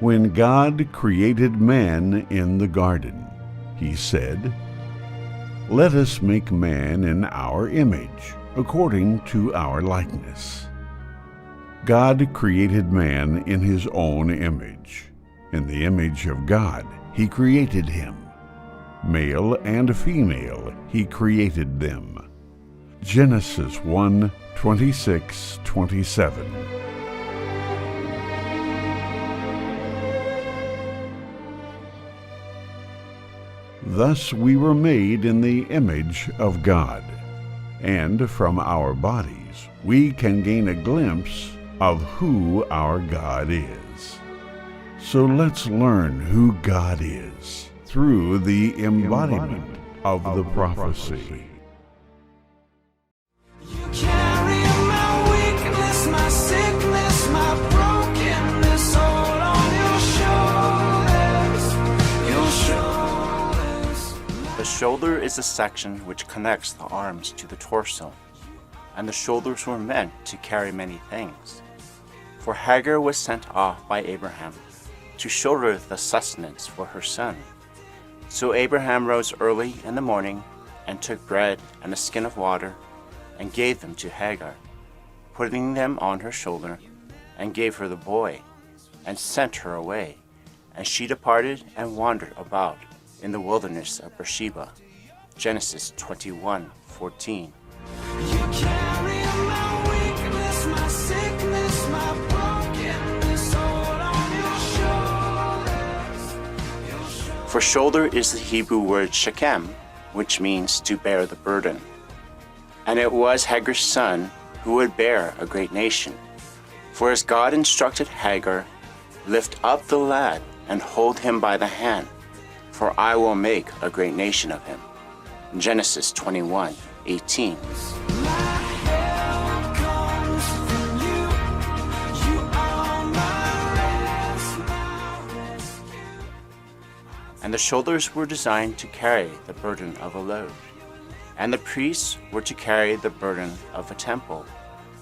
When God created man in the garden, he said, "Let us make man in our image, according to our likeness." God created man in his own image. In the image of God, he created him. Male and female, he created them. Genesis 1:26-27. Thus we were made in the image of God, and from our bodies we can gain a glimpse of who our God is. So let's learn who God is through the embodiment of the prophecy. You carry my weakness, my sickness, my brokenness all on your shoulders. The shoulder is the section which connects the arms to the torso, and the shoulders were meant to carry many things. For Hagar was sent off by Abraham to shoulder the sustenance for her son. So Abraham rose early in the morning and took bread and a skin of water and gave them to Hagar, putting them on her shoulder, and gave her the boy, and sent her away. And she departed and wandered about in the wilderness of Beersheba. Genesis 21:14. You carry my weakness, my sickness, my brokenness all on your shoulders. For shoulder is the Hebrew word shechem, which means to bear the burden. And it was Hagar's son who would bear a great nation. For as God instructed Hagar, lift up the lad and hold him by the hand, for I will make a great nation of him. Genesis 21:18. My help comes from you. You are my rest, my rescue. And the shoulders were designed to carry the burden of a load. And the priests were to carry the burden of a temple,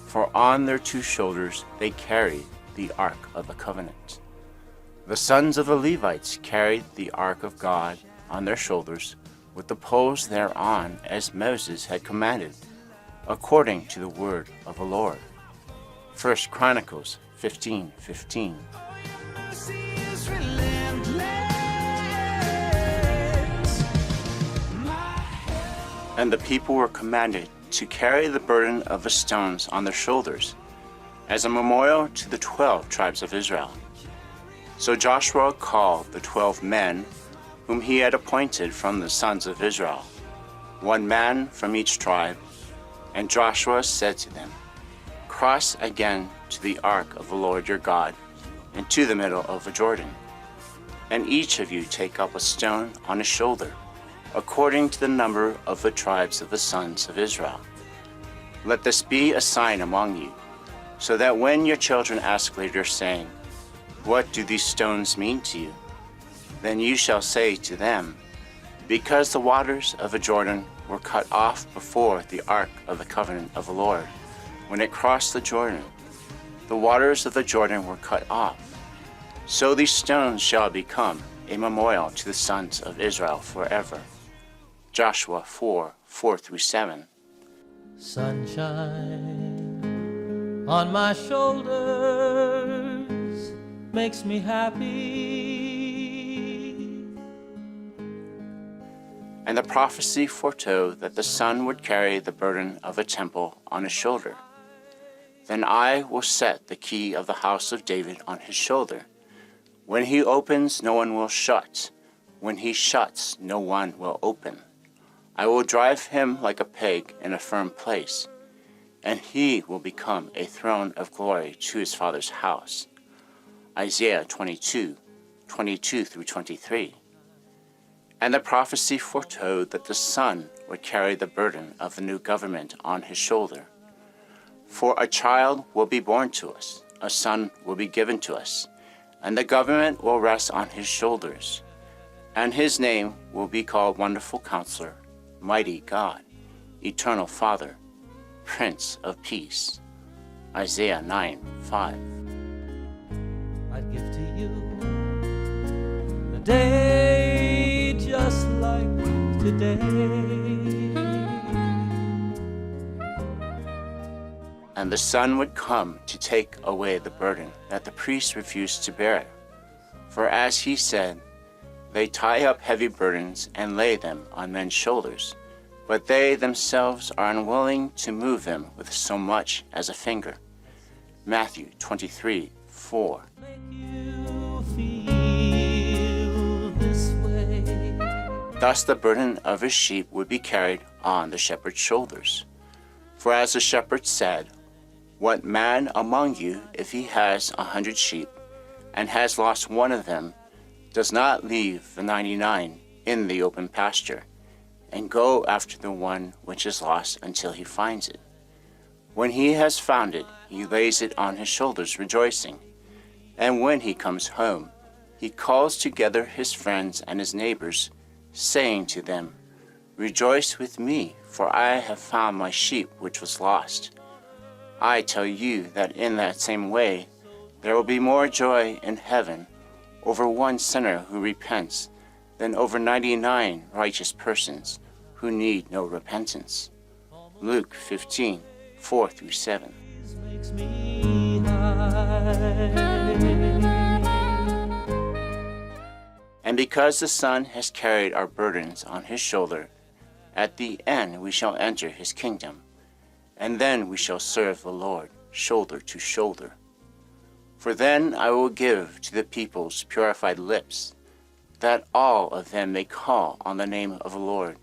for on their two shoulders they carried the Ark of the Covenant. The sons of the Levites carried the Ark of God on their shoulders, with the poles thereon, as Moses had commanded, according to the word of the Lord. 1 Chronicles 15:15. Mercy is relentless. My help. And the people were commanded to carry the burden of the stones on their shoulders, as a memorial to the 12 tribes of Israel. So Joshua called the 12 men whom he had appointed from the sons of Israel, 1 man from each tribe. And Joshua said to them, "Cross again to the ark of the Lord your God, into the middle of the Jordan. And each of you take up a stone on his shoulder, according to the number of the tribes of the sons of Israel. Let this be a sign among you, so that when your children ask later, saying, 'What do these stones mean to you?' then you shall say to them, 'Because the waters of the Jordan were cut off before the ark of the covenant of the Lord, when it crossed the Jordan. The waters of the Jordan were cut off. So these stones shall become a memorial to the sons of Israel forever.'" Joshua 4:4-7. Sunshine on my shoulders makes me happy. And the prophecy foretold that the son would carry the burden of a temple on his shoulder. "Then I will set the key of the house of David on his shoulder. When he opens, no one will shut. When he shuts, no one will open. I will drive him like a peg in a firm place, and he will become a throne of glory to his father's house." Isaiah 22:22-23. And the prophecy foretold that the son would carry the burden of the new government on his shoulder. "For a child will be born to us, a son will be given to us, and the government will rest on his shoulders. And his name will be called Wonderful Counselor, Mighty God, Eternal Father, Prince of Peace." Isaiah 9:5. I'd give to you day just like today. And the Son would come to take away the burden that the priests refused to bear. For as he said, they tie up heavy burdens and lay them on men's shoulders, but they themselves are unwilling to move them with so much as a finger. Matthew 23:4. Make you feel this way. Thus the burden of his sheep would be carried on the shepherd's shoulders. For as the shepherd said, "What man among you, if he has 100 sheep, and has lost one of them, does not leave the 99 in the open pasture, and go after the one which is lost until he finds it? When he has found it, he lays it on his shoulders, rejoicing. And when he comes home, he calls together his friends and his neighbors, saying to them, 'Rejoice with me, for I have found my sheep which was lost.' I tell you that in that same way, there will be more joy in heaven over one sinner who repents than over 99 righteous persons who need no repentance." Luke 15:4-7. This makes me high. And because the Son has carried our burdens on his shoulder, at the end we shall enter his kingdom, and then we shall serve the Lord shoulder to shoulder. For then I will give to the peoples purified lips, that all of them may call on the name of the Lord,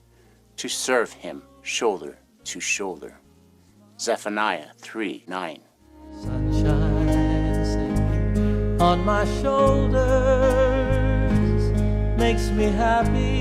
to serve him shoulder to shoulder. Zephaniah 3:9. Sunshine on my shoulders makes me happy.